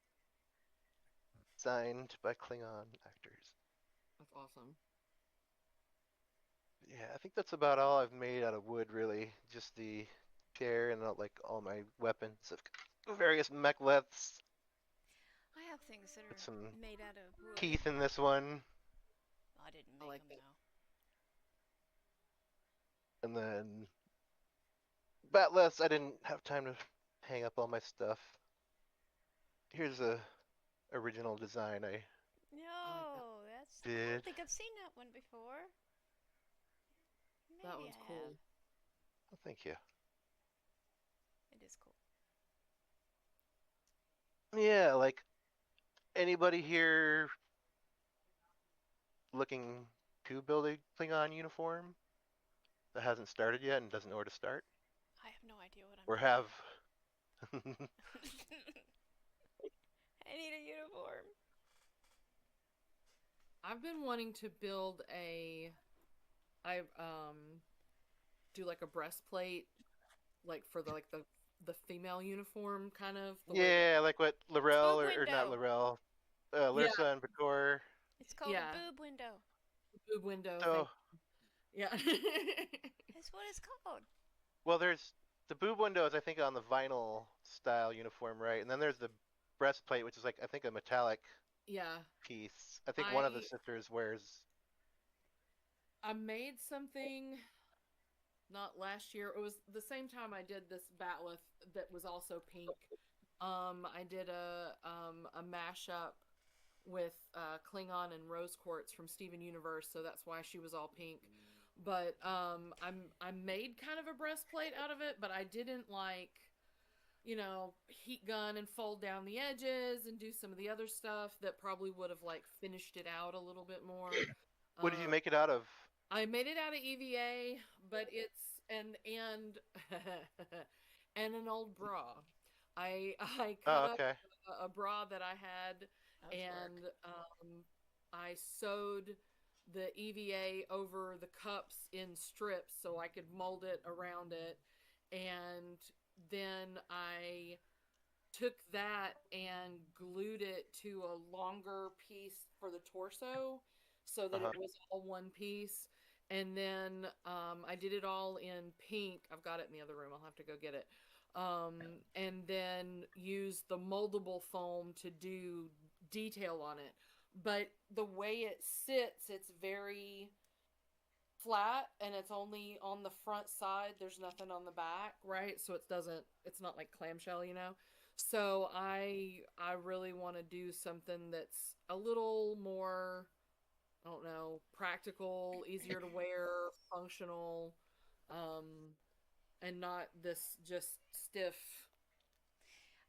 signed by Klingon actors. That's awesome. Yeah, I think that's about all I've made out of wood, really. Just the chair and like all my weapons of various mechleths. I have things that Put are some made out of wood. teeth in this one. didn't I make like them that. though. And then batless, I didn't have time to hang up all my stuff. Here's a original design I No, that's. I did. don't think I've seen that one before. Maybe That one's I cool. have. Oh, thank you. It is cool. Yeah, like anybody here looking to build a Klingon uniform that hasn't started yet and doesn't know where to start? I have no idea what I'm Or doing. have I need a uniform. I've been wanting to build I do like a breastplate, like for the female uniform, kind of the way yeah, like what Laurel Boob or not window. Laurel, Yeah, Lursa and Bakor. It's called yeah, a boob window. boob window. So, Yeah. That's what it's called. well, there's the boob windows, I think, on the vinyl style uniform, right? And then there's the breastplate, which is like I think a metallic Yeah. piece. I think one of the I sisters wears. I made something not last year. It was the same time I did this batleth that was also pink. I did a mashup with Klingon and Rose Quartz from Steven Universe, so that's why she was all pink. But I made kind of a breastplate out of it, but I didn't like, heat gun and fold down the edges and do some of the other stuff that probably would have like finished it out a little bit more. What did you Um, make it out of? I made it out of EVA, but it's and and an old bra. I cut Oh, up okay. a bra that I had, That was and work. I sewed the EVA over the cups in strips so I could mold it around it, and then I took that and glued it to a longer piece for the torso so Uh that huh. it was all one piece. And then I did it all in pink. I've got it in the other room. I'll have to go get it. And then use the moldable foam to do detail on it. But the way it sits, it's very flat and it's only on the front side. There's nothing on the back, right? So it's not like clamshell, So I really want to do something that's a little more, I don't know, practical, easier to wear, functional, and not this just stiff.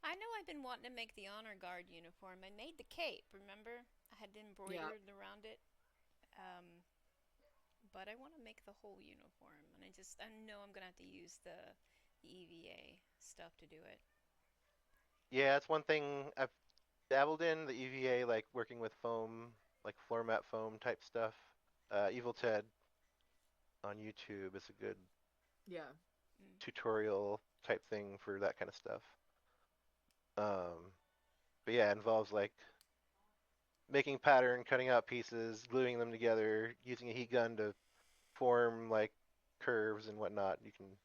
I know I've been wanting to make the honor guard uniform. I made the cape, remember? I had Yeah. embroidered around it. But I want to make the whole uniform, and I know I'm gonna have to use the EVA stuff to do it. Yeah, that's one thing I've dabbled in the EVA, like working with foam, like floor mat foam type stuff. Evil Ted on YouTube is a good Yeah. Mm. tutorial type thing for that kind of stuff. But yeah, it involves like making pattern, cutting out pieces, gluing them together, using a heat gun to form like curves and whatnot. You can,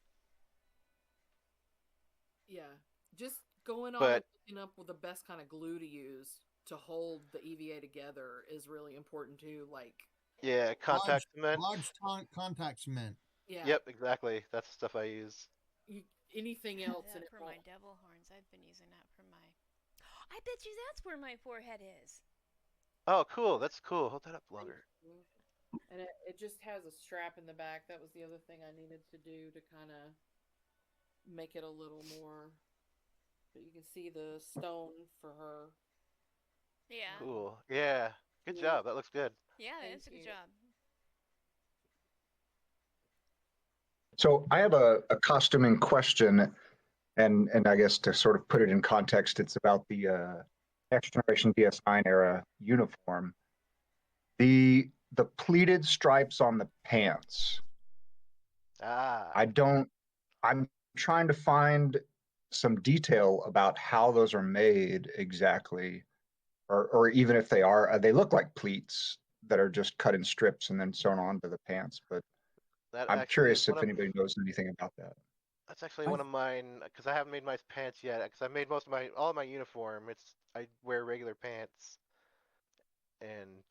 Yeah. Just going on and but looking up with the best kind of glue to use to hold the EVA together is really important too. Like, yeah, contact cement. Contact cement. yeah, Yep, exactly. That's the stuff I use. you, anything I use else and that it for won't. my devil horns. I've been using that for my. I bet you that's where my forehead is. Oh, cool. That's cool. Hold that up Thank longer. you. And it just has a strap in the back. That was the other thing I needed to do to kind of make it a little more. But you can see the stone for her. Yeah. Cool. Yeah. Good Yeah. job. That looks good. Yeah, Thank that's a good you. job. So I have a costuming question, and I guess to sort of put it in context, it's about the next generation DS9 era uniform. The pleated stripes on the pants. Ah. I don't. I'm trying to find some detail about how those are made exactly, or even if they look like pleats that are just cut in strips and then sewn onto the pants. But That I'm actually is curious one if of anybody knows anything about that. that's actually I one of mine because I haven't made my pants yet because I made most of my all of my uniform. It's I wear regular pants and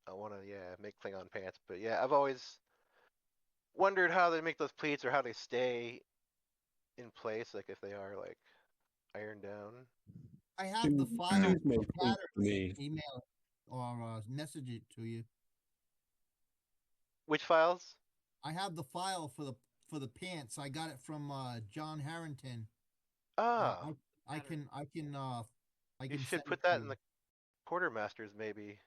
I want to make Klingon pants, but yeah, I've always wondered how they make those pleats or how they stay in place, like if they are like ironed down. I have the file Sue's for made the pleats for pattern. me. Email or message it to you. Which files? I have the file for the pants. I got it from John Harrington. Oh, I can I can you send should it put to that in you. the Quartermasters maybe.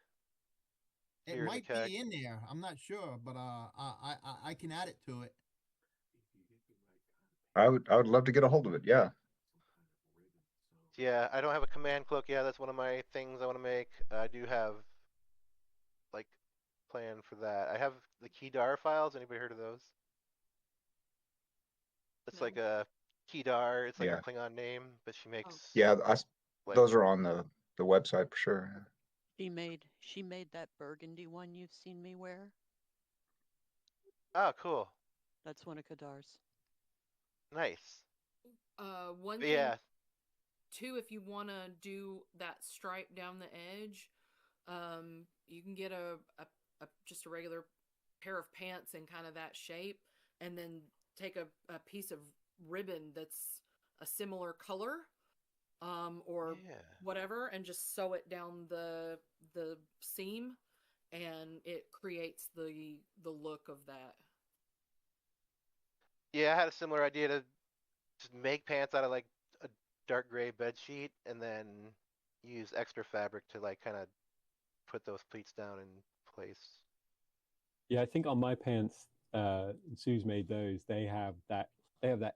It Here in the might CAG. be in there. I'm not sure, but I can add it to it. I would love to get a hold of it. Yeah. Yeah, I don't have a command cloak. Yeah, that's one of my things I want to make. I do have like plan for that. I have the Kedar files. Anybody heard of those? It's No. like a Kedar. It's like her Yeah. Klingon name, but she makes Yeah. like Those are on the website for sure. She made that burgundy one you've seen me wear. oh cool, That's one of Kadar's. nice. One But thing yeah, too, if you want to do that stripe down the edge, you can get a just a regular pair of pants in kind of that shape, and then take a piece of ribbon that's a similar color, or yeah. whatever, and just sew it down the seam, and it creates the look of that. Yeah, I had a similar idea to just make pants out of like a dark gray bed sheet and then use extra fabric to like kind of put those pleats down in place. Yeah, I think on my pants, Sue's made those. They have that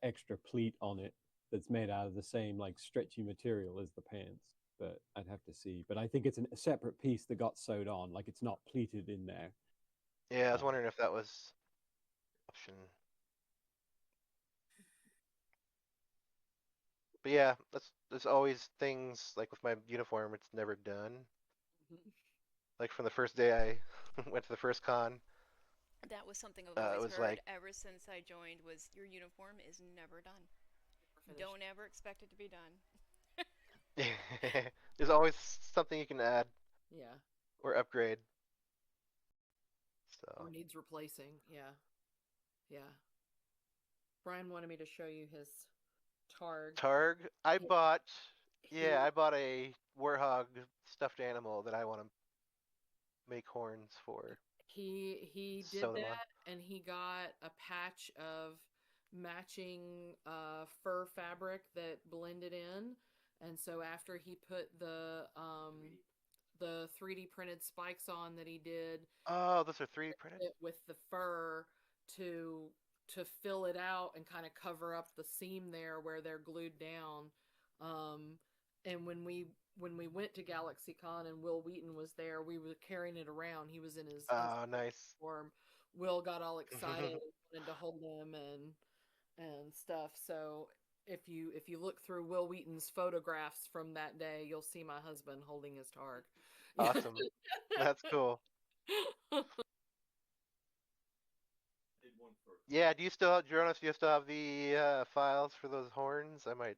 extra pleat on it that's made out of the same like stretchy material as the pants. But I'd have to see. But I think it's a separate piece that got sewed on. Like it's not pleated in there. Yeah, I was wondering if that was option. But yeah, there's always things like with my uniform, it's never done. Like from the first day I went to the first con, That was something I've it always was heard like ever since I joined was your uniform is never done. Don't ever expect it to be done. there's always something you can add Yeah. or upgrade. So Or needs replacing. Yeah. Yeah. Brian wanted me to show you his Targ. Targ, I Yeah. bought He- I bought a warhog stuffed animal that I want to make horns for. He did Sew them on. that, and he got a patch of matching fur fabric that blended in, and so after he put the 3D printed spikes on that he did Oh, those are 3D printed? it with the fur to fill it out and kind of cover up the seam there where they're glued down. And when we went to GalaxyCon and Will Wheaton was there, we were carrying it around. He was in his Oh, nice. form. Will got all excited and wanted to hold him and stuff. So if you look through Will Wheaton's photographs from that day, you'll see my husband holding his Targ. Awesome. That's cool. Yeah, do you still have, Jonas, do you still have the files for those horns? I might.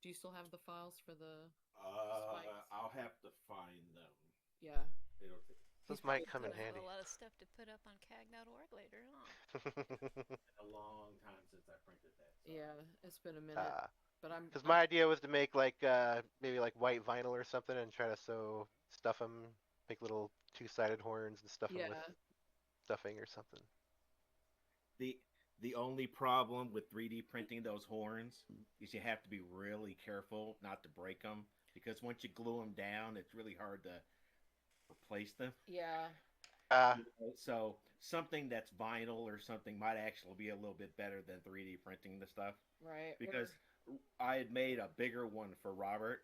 Do you still have the files for the spikes? I'll have to find them. Yeah. Those might come in Have handy. a lot of stuff to put up on CAG.org later, huh? A long time since I printed that. So. Yeah, it's been a minute. But I'm Because my idea was to make like maybe like white vinyl or something and try to stuff them, make little two-sided horns and stuff them with stuffing or something. The only problem with 3D printing those horns is you have to be really careful not to break them, because once you glue them down, it's really hard to replace them. Yeah. So something that's vinyl or something might actually be a little bit better than 3D printing the stuff. Right. Because I had made a bigger one for Robert,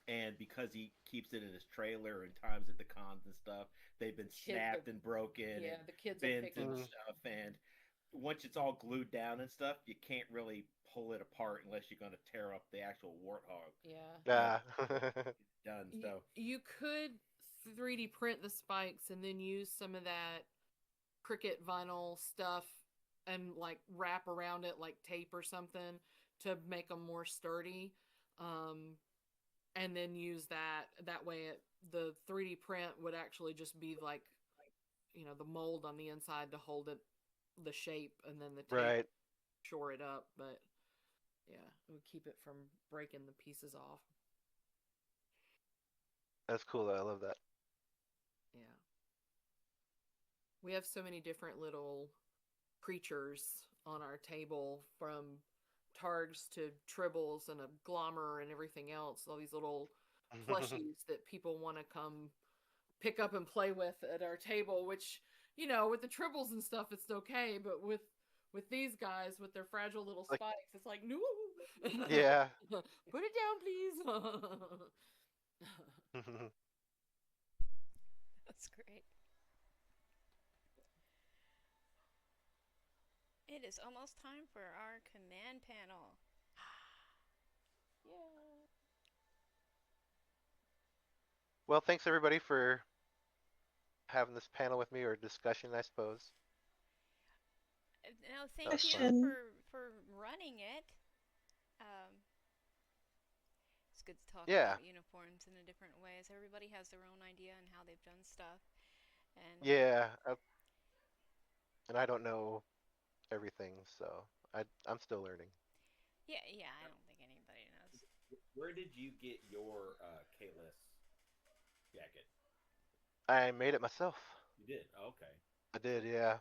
and because he keeps it in his trailer and times at the cons and stuff, they've been snapped and broken. Yeah, and the kids bent will and stuff. And once it's all glued down and stuff, you can't really pull it apart unless you're going to tear up the actual warthog. Yeah. Done. So you could 3D print the spikes and then use some of that Cricut vinyl stuff and like wrap around it like tape or something to make them more sturdy. and then use that. That way, the 3D print would actually just be like, the mold on the inside to hold it, the shape, and then the tape Right. shore it up. But yeah, it would keep it from breaking the pieces off. That's cool. I love that. Yeah. We have so many different little creatures on our table, from targs to tribbles and a glommer and everything else. All these little plushies that people want to come pick up and play with at our table, which, with the tribbles and stuff, it's okay. But with these guys, with their fragile little Like- spikes, it's like, no. Yeah. Put it down, please. That's great. It is almost time for our command panel. Yeah. Well, thanks everybody for having this panel with me, or discussion, I suppose. No, thank was you fun. for running it. It's good to talk Yeah. about uniforms in a different ways. Everybody has their own idea on how they've done stuff, and Yeah. And I don't know everything, so I'm still learning. yeah, I don't think anybody knows. Where did you get your Kalis jacket? I made it myself. You did? Oh, okay. I did, yeah.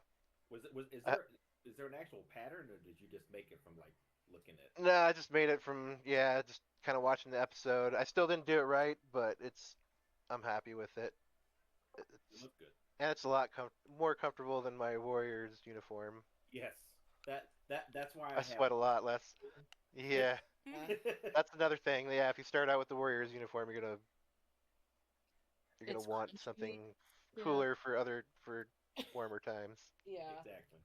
Is there an actual pattern, or did you just make it from like looking at? No, I just made it from just kind of watching the episode. I still didn't do it right, but I'm happy with it. It looked good. And it's a lot more comfortable than my Warriors uniform. Yes. That's why I sweat a lot less. Yeah. That's another thing. Yeah, if you start out with the Warriors uniform, you're gonna It's want crunchy. something Yeah. cooler for warmer times. Yeah. Exactly.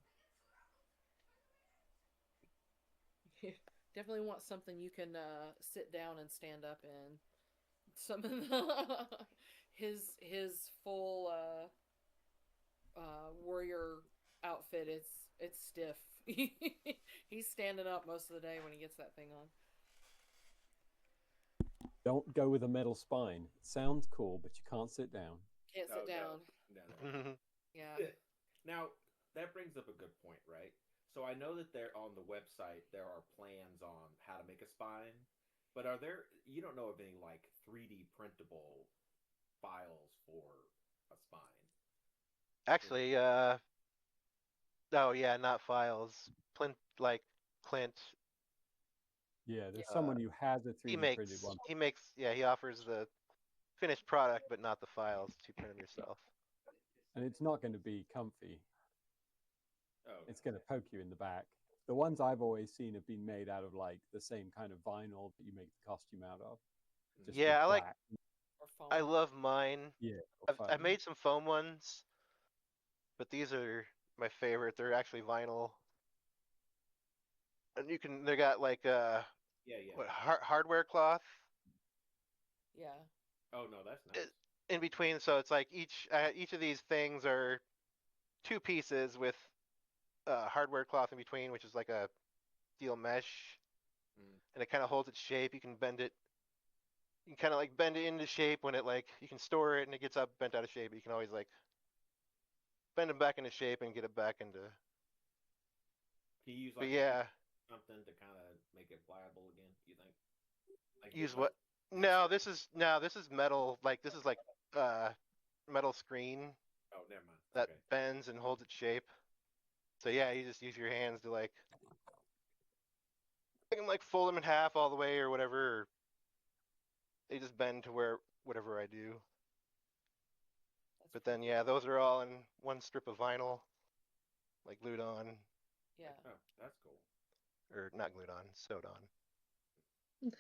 Definitely want something you can sit down and stand up in. Some of the, his full warrior outfit, it's stiff. He's standing up most of the day when he gets that thing on. Don't go with a metal spine. It sounds cool, but you can't sit down. Can't sit down. No. Yeah. Now that brings up a good point, right? So I know that there on the website there are plans on how to make a spine, but you don't know of any like 3D printable files for a spine? Actually, yeah, not files. Clint, Yeah, there's someone who has a 3D printed one. he offers the finished product, but not the files to print them yourself. And it's not going to be comfy. Oh, It's going to poke you in the back. The ones I've always seen have been made out of like the same kind of vinyl that you make the costume out of. Just Yeah, black. I love mine. Yeah. I've made some foam ones, but these are my favorite. They're actually vinyl. And they got like hardware cloth. Yeah. Oh no, that's nice. In between, so it's like each of these things are two pieces with hardware cloth in between, which is like a steel mesh, and it kind of holds its shape. You can bend it. You can kind of like bend it into shape when you can store it and it gets up bent out of shape. But you can always like bend it back into shape and get it back into. Can you use But like yeah, something to kind of make it pliable again? Do you think? Like use what? No, this is metal. Like this is like metal screen Oh, never mind. that Okay. bends and holds its shape. So yeah, you just use your hands to like. I can like fold them in half all the way or whatever. Or they just bend to whatever I do. But then yeah, those are all in one strip of vinyl, like glued on. Yeah. Oh, that's cool. Or not glued on, sewed on.